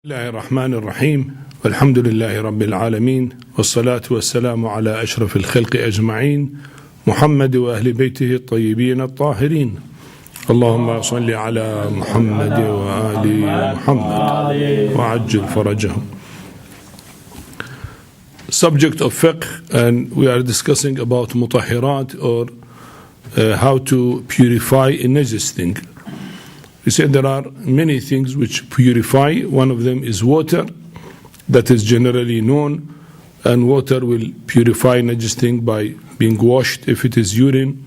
الله الرحمن الرحيم والحمد لله رب العالمين والصلاة والسلام على أشرف الخلق أجمعين محمد وأهل بيته الطيبين الطاهرين اللهم صل على محمد وآل محمد وعجل فرجهم. Subject of fiqh, and we are discussing about mutahhiraat, or how to purify a najis thing. We said there are many things which purify. One of them is water, that is generally known, and water will purify najis thing by being washed. If it is urine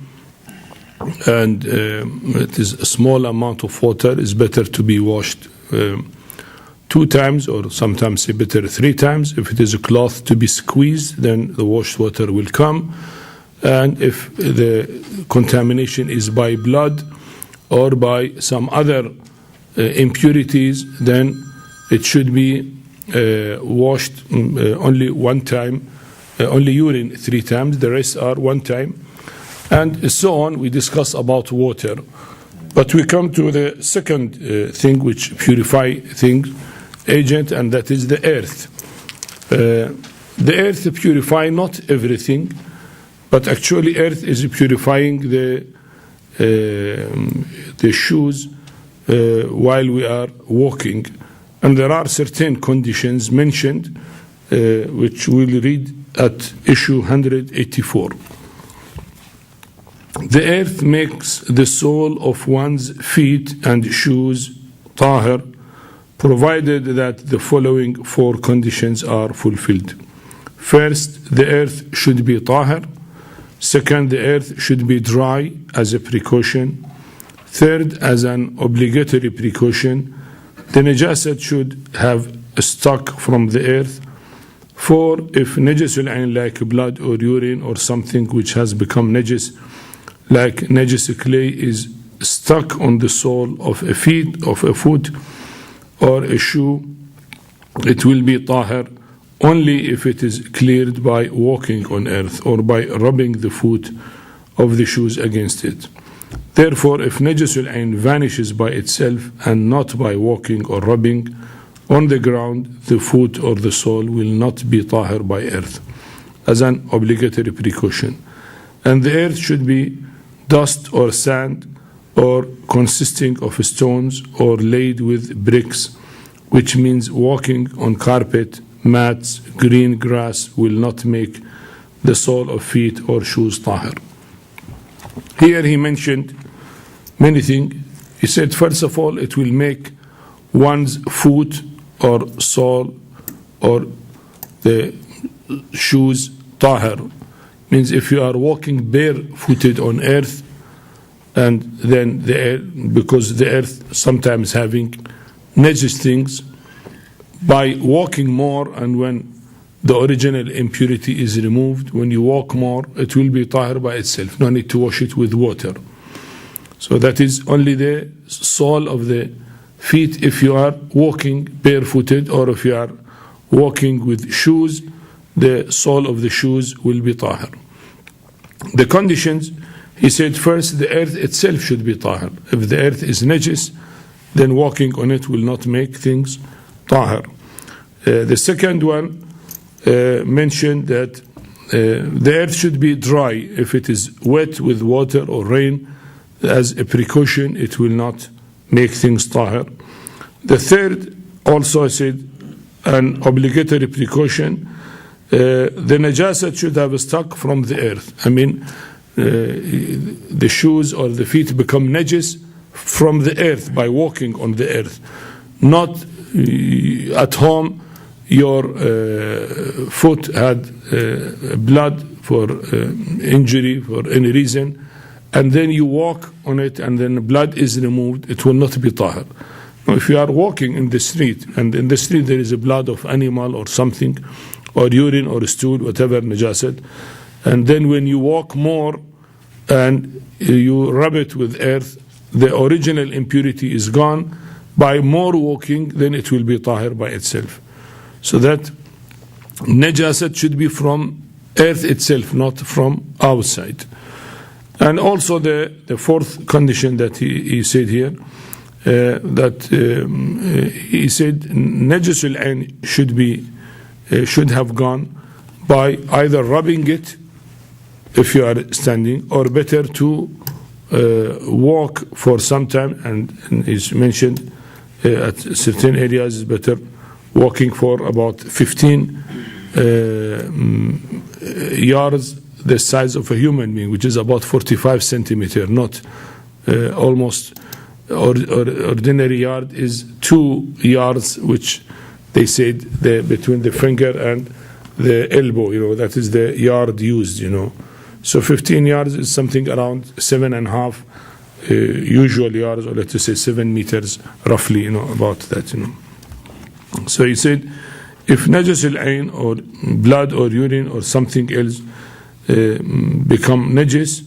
and it is a small amount of water, it's better to be washed 2 times, or sometimes better 3 times. If it is a cloth to be squeezed, then the washed water will come. And if the contamination is by blood or by some other impurities, then it should be washed only 1 time, only urine 3 times, the rest are 1 time, and so on. We discuss about water, but we come to the second thing which purify things, agent, and that is the earth. The earth purify not everything, but actually earth is purifying the shoes while we are walking, and there are certain conditions mentioned which we'll read at issue 184. The earth makes the sole of one's feet and shoes tahir, provided that the following 4 conditions are fulfilled. First, the earth should be tahir. Second, the earth should be dry as a precaution. Third, as an obligatory precaution, the najasat should have stuck from the earth. 4, if najasul ayn, like blood or urine or something which has become najis, like najis clay, is stuck on the sole of a foot or a shoe, it will be tahir only if it is cleared by walking on earth or by rubbing the foot of the shoes against it. Therefore, if najasul ayn vanishes by itself and not by walking or rubbing on the ground, the foot or the sole will not be tahir by earth, as an obligatory precaution. And the earth should be dust or sand, or consisting of stones, or laid with bricks, which means walking on carpet, mats, green grass will not make the sole of feet or shoes tahir. Here he mentioned many things. He said, first of all, it will make one's foot or sole or the shoes tahir. Means if you are walking barefooted on earth, and then because the earth sometimes having najis things, by walking more, and when the original impurity is removed, when you walk more, it will be tahir by itself. No need to wash it with water. So that is only the sole of the feet if you are walking barefooted, or if you are walking with shoes, the sole of the shoes will be tahir. The conditions, he said, first, the earth itself should be tahir. If the earth is najis, then walking on it will not make things tahir. The second one mentioned that the earth should be dry. If it is wet with water or rain, as a precaution, it will not make things tahir. The third also said, an obligatory precaution, the najasat should have stuck from the earth. I mean, the shoes or the feet become najis from the earth by walking on the earth, not at home. Your foot had blood for injury for any reason, and then you walk on it and then blood is removed, it will not be tahir. Now, if you are walking in the street, and in the street there is a blood of animal or something, or urine or stool, whatever najasat, and then when you walk more and you rub it with earth, the original impurity is gone. By more walking, then it will be tahir by itself. So that najasat should be from earth itself, not from outside. And also the fourth condition that he said here, he said Najis al-Ain should have gone by either rubbing it if you are standing, or better to walk for some time, and it's mentioned at certain areas it's better walking for about 15 yards, the size of a human being, which is about 45 centimeters, not almost ordinary yard is 2 yards, which they said between the finger and the elbow, that is the yard used, So 15 yards is something around 7.5 usual yards, or let's say 7 meters roughly, about that, So he said, if Najis al-Ain or blood or urine or something else become najis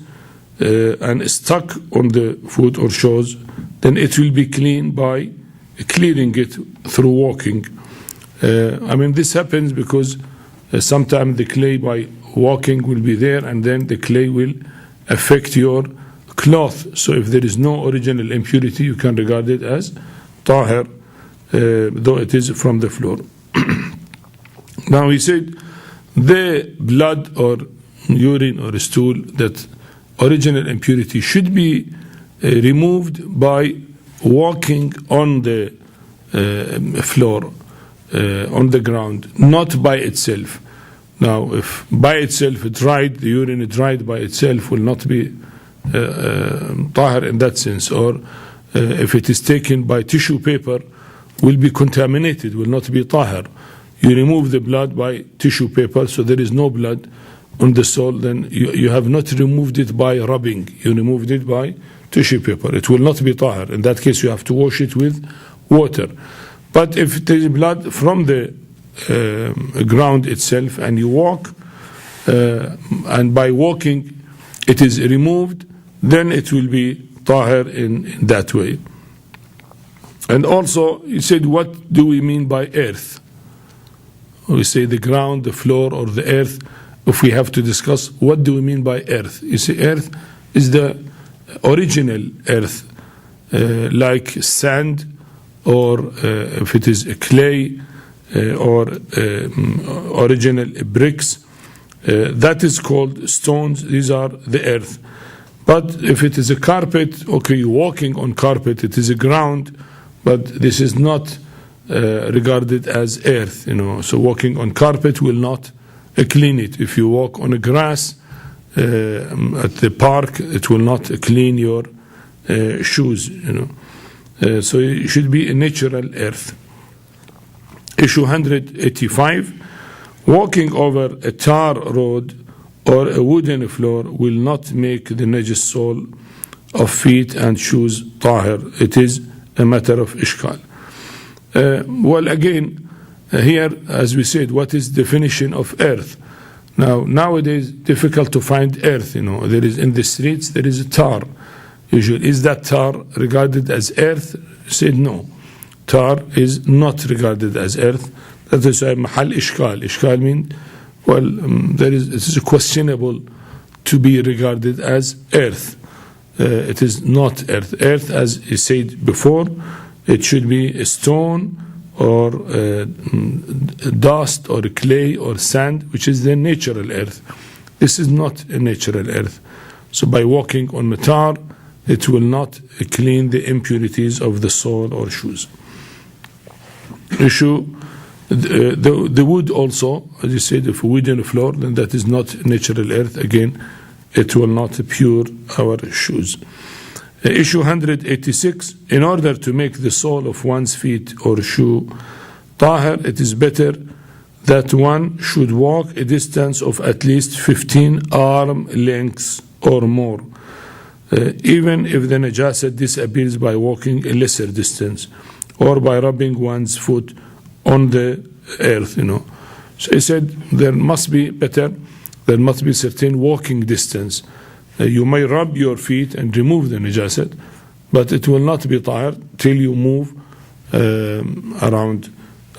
and stuck on the foot or shoes, then it will be clean by clearing it through walking. This happens because sometimes the clay by walking will be there, and then the clay will affect your cloth. So if there is no original impurity, you can regard it as tahir, though it is from the floor. Now he said the blood or urine or stool, that original impurity should be removed by walking on the floor, on the ground, not by itself. Now, if by itself the urine dried by itself will not be tahir in that sense, or if it is taken by tissue paper, will be contaminated, will not be tahir. You remove the blood by tissue paper, so there is no blood on the sole, then you have not removed it by rubbing, you removed it by tissue paper. It will not be tahir. In that case, you have to wash it with water. But if there is blood from the ground itself and you walk, and by walking it is removed, then it will be tahir in that way. And also, he said, what do we mean by earth? We say the ground, the floor, or the earth. If we have to discuss, what do we mean by earth? You see, earth is the original earth, like sand, or if it is a clay, or original bricks, that is called stones. These are the earth. But if it is a carpet, okay, you're walking on carpet, it is a ground, but this is not regarded as earth, So walking on carpet will not clean it. If you walk on a grass at the park, it will not clean your shoes, So it should be a natural earth. Issue 185, walking over a tar road or a wooden floor will not make the najis sole of feet and shoes tahir. It is a matter of ishkal. Well, again, here, as we said, what is definition of earth? Nowadays, difficult to find earth. There is in the streets, there is a tar. Usually, is that tar regarded as earth? Said no. Tar is not regarded as earth. That is why mahal ishkal. Ishkal means, well, it is questionable to be regarded as earth. It is not earth. Earth, as he said before, it should be a stone or dust or clay or sand, which is the natural earth. This is not a natural earth. So by walking on the tar, it will not clean the impurities of the sole or shoes. Issue, the wood also, as you said, if wood on the floor, then that is not natural earth. Again, it will not pure our shoes. Issue 186, in order to make the sole of one's feet or shoe tahir, it is better that one should walk a distance of at least 15 arm lengths or more, even if the najasat disappears by walking a lesser distance or by rubbing one's foot on the earth. So he said there must be certain walking distance. You may rub your feet and remove the najasat, but it will not be tahir till you move around,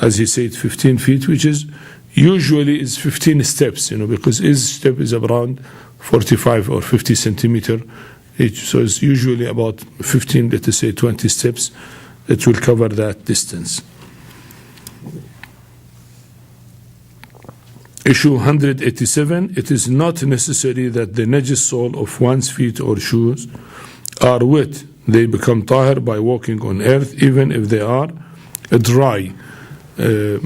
as he said, 15 feet, which is usually is 15 steps, because each step is around 45 or 50 centimeter So it's usually about 15, let us say 20 steps. It will cover that distance. Issue 187, it is not necessary that the najis sole of one's feet or shoes are wet. They become tahir by walking on earth, even if they are dry. Let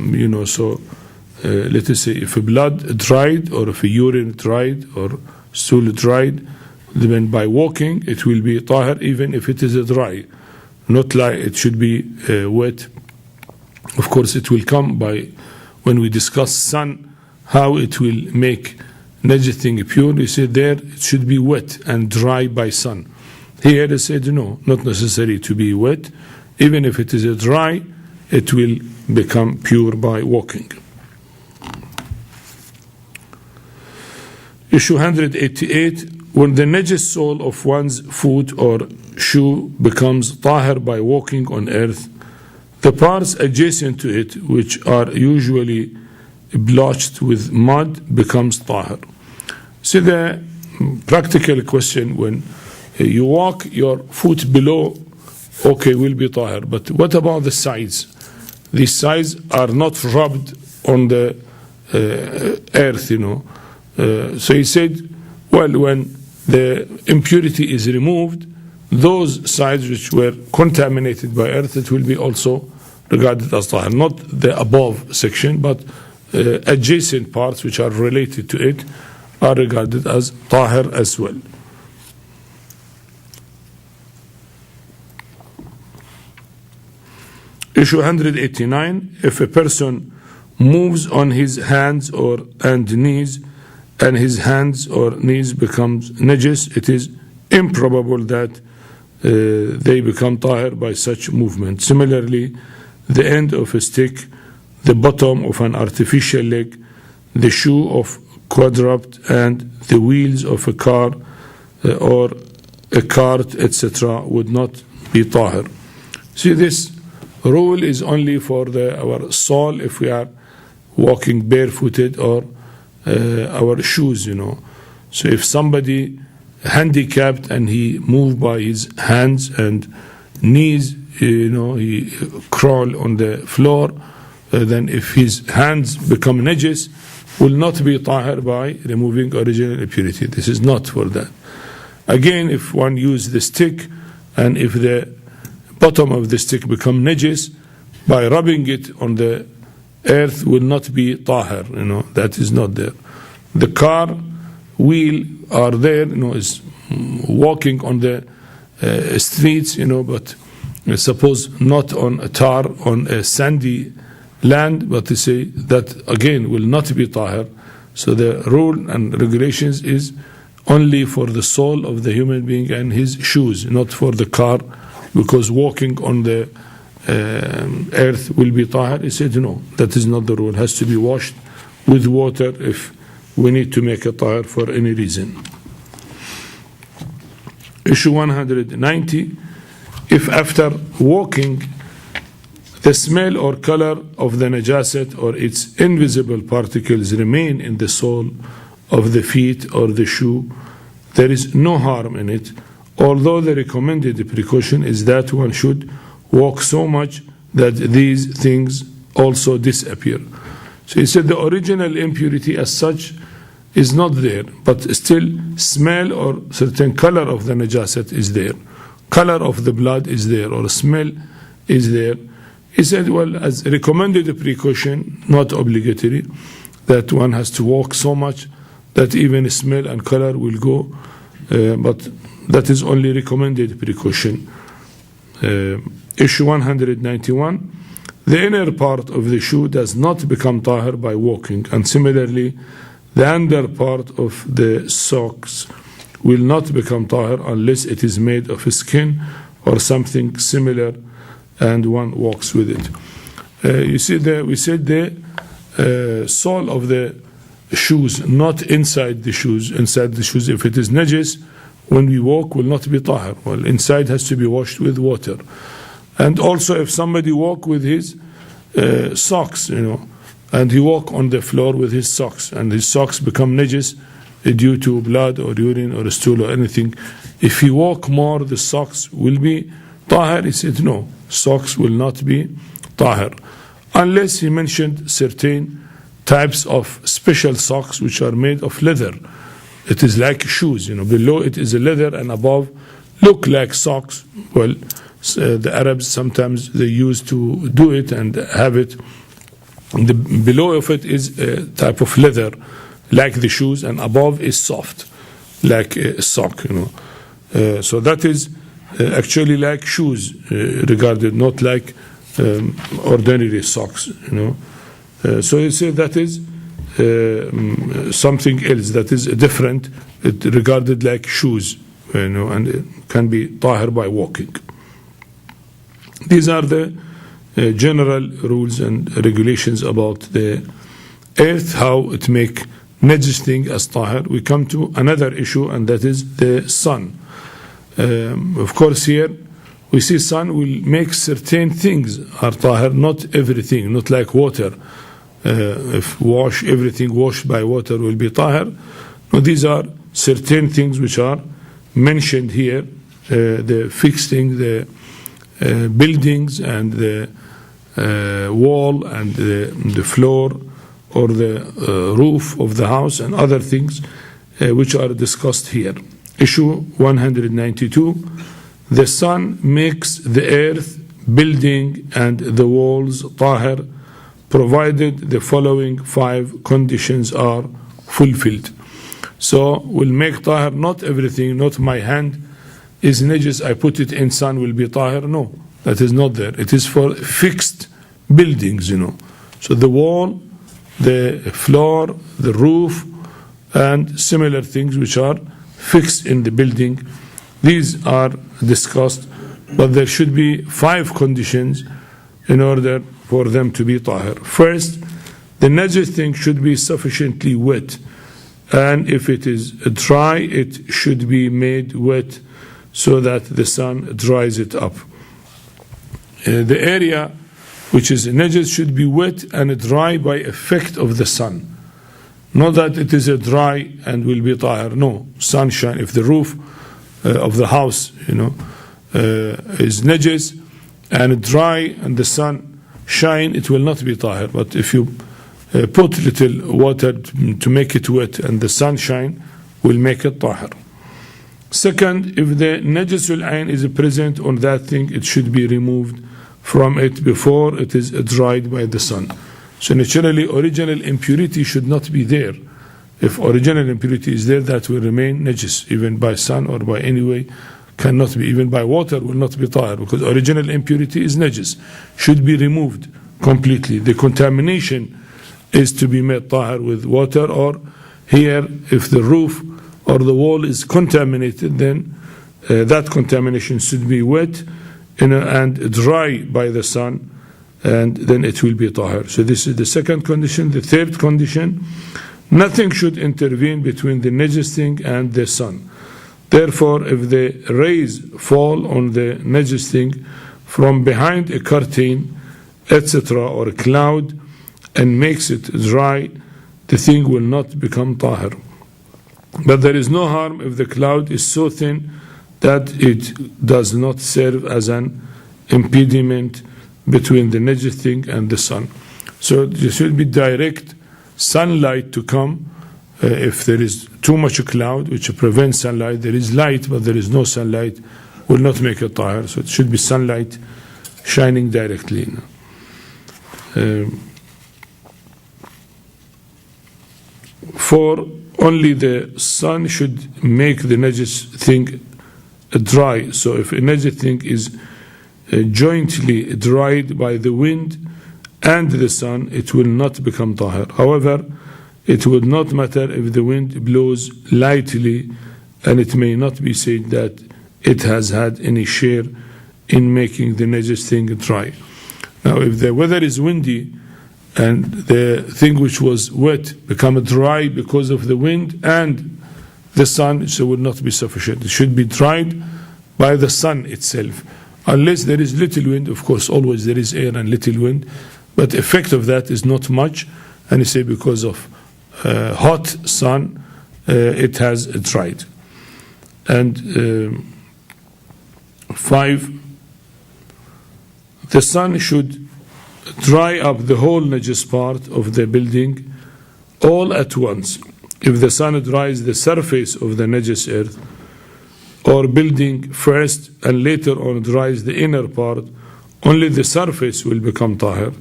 us say if blood dried, or if urine dried, or stool dried, then by walking it will be tahir even if it is dry. Not like it should be wet. Of course it will come by when we discuss sun, how it will make najis thing pure. We said there it should be wet and dry by sun. Here they said no, not necessary to be wet. Even if it is dry, it will become pure by walking. Issue 188, when the najis sole of one's foot or shoe becomes tahir by walking on earth, the parts adjacent to it, which are usually blotched with mud, becomes tahir. So the practical question, when you walk, your foot below, okay, will be tahir. But what about the sides? These sides are not rubbed on the earth, So he said, well, when the impurity is removed, those sides which were contaminated by earth, it will be also regarded as tahir. Not the above section, but adjacent parts which are related to it are regarded as tahir as well. Issue 189, if a person moves on his hands and knees, and his hands or knees becomes najis, it is improbable that they become tahir by such movement. Similarly, the end of a stick, the bottom of an artificial leg, the shoe of quadruped, and the wheels of a car or a cart, etc., would not be tahir. See, this rule is only for our sole if we are walking barefooted, or our shoes, So if somebody handicapped and he moved by his hands and knees, he crawl on the floor, then if his hands become najis, will not be tahir by removing original impurity. This is not for that. Again, if one use the stick, and if the bottom of the stick become najis, by rubbing it on the earth will not be tahir, that is not there. The car wheel are there, is walking on the streets, but suppose not on a tar, on a sandy land, but they say that again will not be tahir. So the rule and regulations is only for the sole of the human being and his shoes, not for the car, because walking on the earth will be tahir. He said no, that is not the rule. It has to be washed with water if we need to make a tahir for any reason. Issue 190, if after walking the smell or color of the najasat or its invisible particles remain in the sole of the feet or the shoe, there is no harm in it, although the recommended precaution is that one should walk so much that these things also disappear. So he said the original impurity as such is not there, but still smell or certain color of the najasat is there. Color of the blood is there, or smell is there. He said, well, as recommended precaution, not obligatory, that one has to walk so much that even smell and color will go, but that is only recommended precaution. Issue 191, the inner part of the shoe does not become tahir by walking, and similarly, the under part of the socks will not become tahir unless it is made of skin or something similar and one walks with it. You see, we said the sole of the shoes, not inside the shoes. Inside the shoes, if it is najis, when we walk, will not be tahir. Well, inside has to be washed with water. And also, if somebody walk with his socks, and he walk on the floor with his socks, and his socks become najis, due to blood or urine or stool or anything. If he walk more, the socks will be tahir. He said no, socks will not be tahir. Unless he mentioned certain types of special socks which are made of leather. It is like shoes, below it is a leather and above look like socks. Well, the Arabs sometimes they used to do it and have it. Below of it is a type of leather like the shoes, and above is soft like a sock. So that is actually like shoes regarded, not like ordinary socks. So you say that is something else that is different. It regarded like shoes, and it can be tahir by walking. These are the general rules and regulations about the earth, how it make najis thing as tahir. We come to another issue, and that is the sun. Of course, here we see sun will make certain things are tahir, not everything, not like water. If everything washed by water will be tahir. No, these are certain things which are mentioned here. The fixing, the buildings and the wall and the floor or the roof of the house and other things which are discussed here. Issue 192. The sun makes the earth, building and the walls tahir, provided the following 5 conditions are fulfilled. So we'll make tahir not everything, not my hand is najis, I put it in sun will be tahir. No, that is not there. It is for fixed buildings, So the wall, the floor, the roof, and similar things which are fixed in the building. These are discussed, but there should be 5 conditions in order for them to be tahir. First, the najis thing should be sufficiently wet, and if it is dry, it should be made wet so that the sun dries it up. The area which is najis should be wet and dry by effect of the sun. Not that it is a dry and will be tahir. No, sunshine. If the roof of the house, is najis and dry and the sun shine, it will not be tahir. But if you put little water to make it wet and the sunshine will make it tahir. Second, if the najisul ayn is present on that thing, it should be removed from it before it is dried by the sun. So naturally, original impurity should not be there. If original impurity is there, that will remain najis, even by sun or by any way, cannot be. Even by water will not be tahir, because original impurity is najis, should be removed completely. The contamination is to be made tahir with water, or here, if the roof or the wall is contaminated, then that contamination should be wet and dry by the sun, and then it will be tahir. So this is the second condition. The third condition, nothing should intervene between the najis thing and the sun. Therefore, if the rays fall on the najis thing from behind a curtain, etc., or a cloud, and makes it dry, the thing will not become tahir. But there is no harm if the cloud is so thin that it does not serve as an impediment between the najis thing and the sun. So there should be direct sunlight to come. If there is too much cloud which prevents sunlight, there is light but there is no sunlight, will not make it tahir. So it should be sunlight shining directly. For only the sun should make the najis thing dry. So if a najis thing is jointly dried by the wind and the sun, it will not become tahir. However, it would not matter if the wind blows lightly, and it may not be said that it has had any share in making the najis thing dry. Now, if the weather is windy and the thing which was wet become dry because of the wind and the sun, so it would not be sufficient. It should be dried by the sun itself. Unless there is little wind, of course, always there is air and little wind, but the effect of that is not much. And you say because of hot sun it has dried. And 5, the sun should dry up the whole najis part of the building all at once. If the sun dries the surface of the najis earth or building first and later on dries the inner part, only the surface will become tahir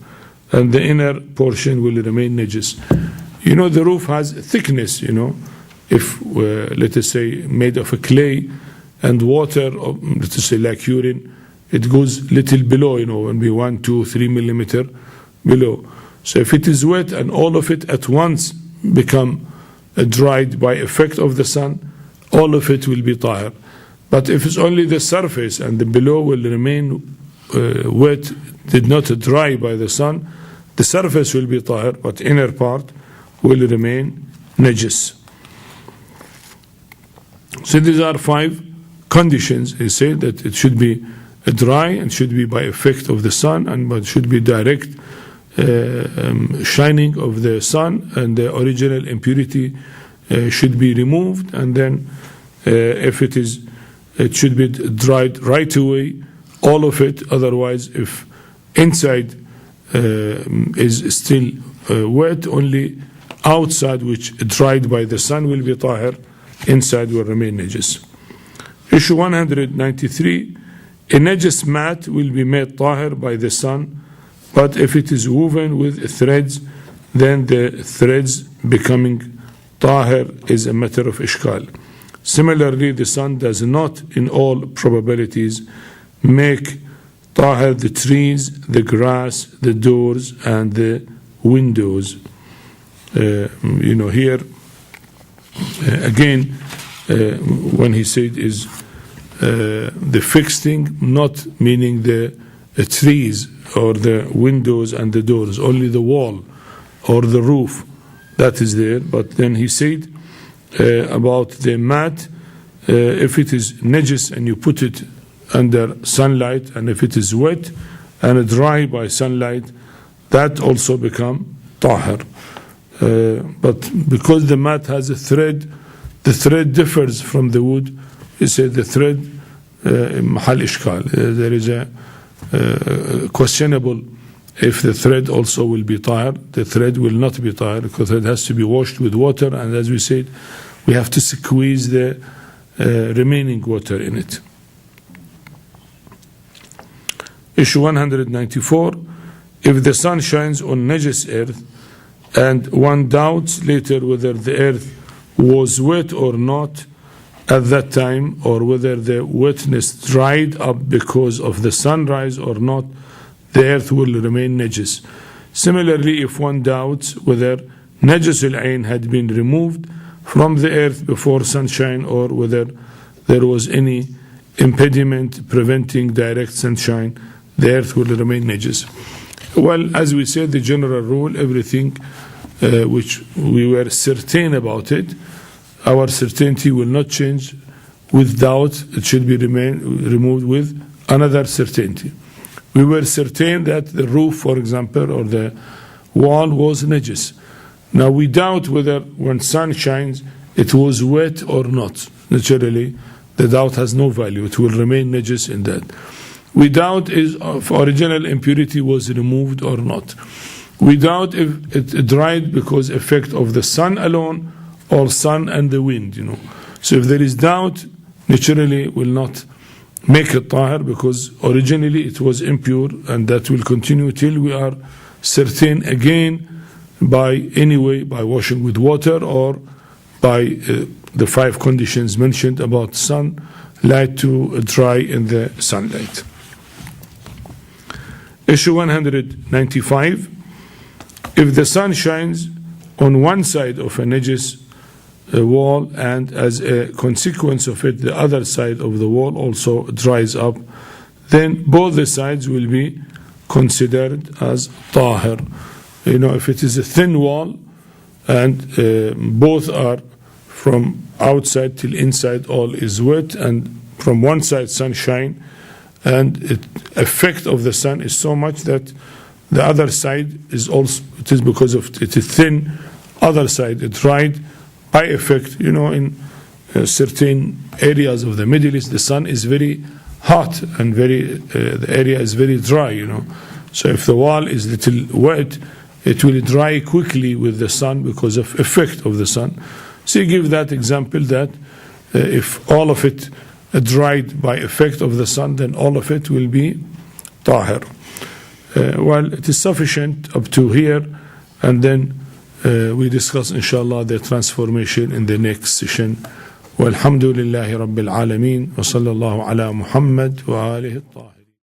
and the inner portion will remain najis. You know, the roof has thickness, you know. If, let us say, made of a clay and water, or let us say like urine, it goes little below, you know, maybe 1, 2, 3 millimeter below. So if it is wet and all of it at once become dried by effect of the sun, all of it will be tahir. But if it's only the surface and the below will remain wet, did not dry by the sun, the surface will be tahir, but inner part will remain najis. So these are 5 conditions. He said that it should be dry and should be by effect of the sun, and but should be direct shining of the sun, and the original impurity should be removed, and then if it should be dried right away, all of it. Otherwise, if inside is still wet, only outside, which dried by the sun, will be tahir, inside will remain najis. Issue 193, a najis mat will be made tahir by the sun, but if it is woven with threads, then the threads becoming tahir is a matter of ishkal. Similarly, the sun does not, in all probabilities, make tahir the trees, the grass, the doors, and the windows. You know, here again, when he said is the fixed thing, not meaning the trees or the windows and the doors, only the wall or the roof that is there. But then he said about the mat, if it is najis and you put it under sunlight, and if it is wet and dry by sunlight, that also become tahir. But because the mat has a thread, the thread differs from the wood. He said the thread mahal ishkal. There is a questionable if the thread also will be tahir. The thread will not be tahir because it has to be washed with water, and as we said, we have to squeeze the remaining water in it. Issue 194, if the sun shines on najis earth and one doubts later whether the earth was wet or not at that time, or whether the wetness dried up because of the sunrise or not, the earth will remain najis. Similarly, if one doubts whether najis al-ain had been removed from the earth before sunshine, or whether there was any impediment preventing direct sunshine, the earth will remain najis. Well, as we said, the general rule, everything which we were certain about it, our certainty will not change with doubt. It should be removed with another certainty. We were certain that the roof, for example, or the wall was najis. Now we doubt whether when sun shines it was wet or not. Naturally, the doubt has no value. It will remain najis in that. We doubt if original impurity was removed or not. We doubt if it dried because effect of the sun alone or sun and the wind, you know. So if there is doubt, naturally will not make it tahir, because originally it was impure, and that will continue till we are certain again by washing with water, or by the 5 conditions mentioned about sunlight to dry in the sunlight. Issue 195, if the sun shines on one side of a najis wall, and as a consequence of it the other side of the wall also dries up, then both the sides will be considered as tahir. You know, if it is a thin wall and both are from outside till inside all is wet, and from one side sunshine, and the effect of the sun is so much that the other side is also, it is because of it is thin, other side it dried, eye effect. In certain areas of the Middle East, the sun is very hot and the area is very dry. So if the wall is little wet, it will dry quickly with the sun because of effect of the sun. So you give that example that if all of it dried by effect of the sun, then all of it will be tahir. Well, it is sufficient up to here, and then we discuss inshallah the transformation in the next session. والحمد لله رب العالمين وصلى الله على محمد وآله الطاهرين.